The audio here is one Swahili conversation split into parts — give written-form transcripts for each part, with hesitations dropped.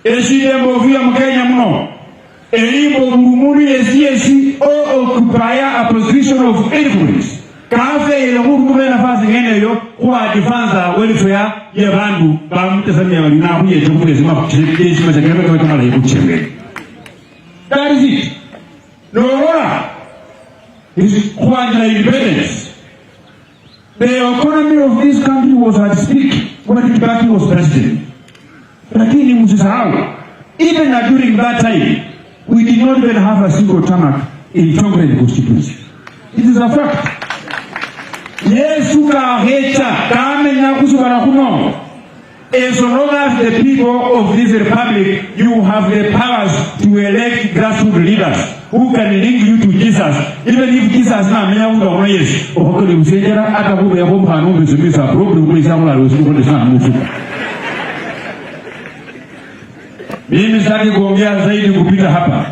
Esidembo via Mkenya mno. Elibo mumuri esiesi o occupy a position of influence. Kafe ile mtu na nafasi ngene yo kwa difanza welfare ya bandu ba mtazamia wali na huye chukule zima kuchirikia shima chakirebe kama la yukuchembe. That is it. No is quite independence. The economy of this country was at stake when Kibaki was president. Lakini msisahau, even during that time, we did not even have a single tarmac in Tongren constituency. It is a fact. Yes, as long as the people of this republic, you have the powers to elect grassroots leaders who can link you to Jesus. Even if Jesus na meyaunga mwenyezi, okole usejera ata kubo ya bomba hanombe zimisa problem kwa isakula usiku sana mfuko. Mimi sitaki kuongea zaidi kupita hapa.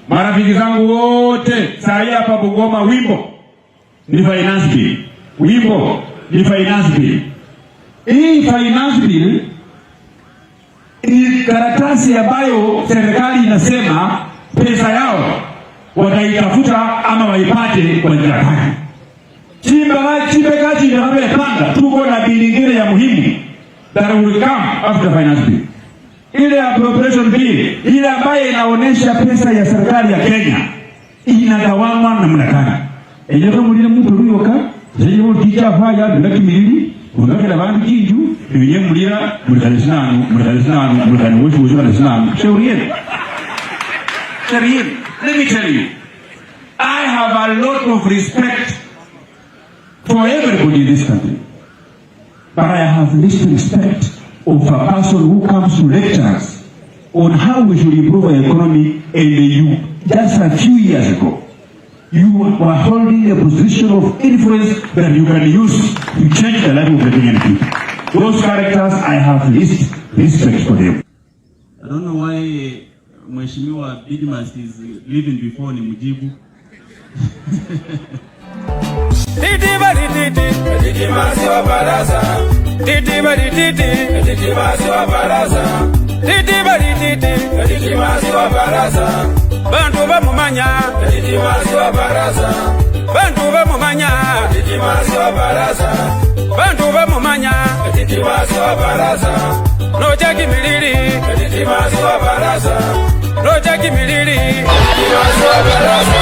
Marafiki zangu wote saa hii hapa Bungoma wimbo ni Finance Bill. Wimbo ni Finance Bill. Hii Finance Bill ni karatasi ambayo serikali inasema pesa yao wataitafuta ama waipate kwa njia gani. Chimbe kaji ndio hapo panga tuko na bill nyingine ya muhimu that will come after Finance Bill. Ile appropriation bill ile ambayo inaonesha pesa ya serikali ya Kenya inagawanywa namna gani. Enyewe mulile mtu ruyoka zeyo ticha faya ndaki milili ungakela bantu kinju biye mulira mulikanisana mulikani woshi woshi shauri yenu. Let me tell you, I have a lot of respect for everybody in this country, but I have least respect of a person who comes to lecture us on how we should improve our economy. And you, just a few years ago, you were holding a position of influence that you can use to change the life of the Kenyan people. Those characters, I have least respect for them. I don't know why Mheshimiwa Didmus is living before ni mujibu. Didmus Barasa. Didmus Barasa. Didmus Barasa. Bantu bamumanya. Didmus Barasa. Bantu bamumanya. Didmus Barasa. Bantu bamumanya. Didmus Barasa. No jagi milili. Didmus Barasa. No jagi milili. Didmus Barasa.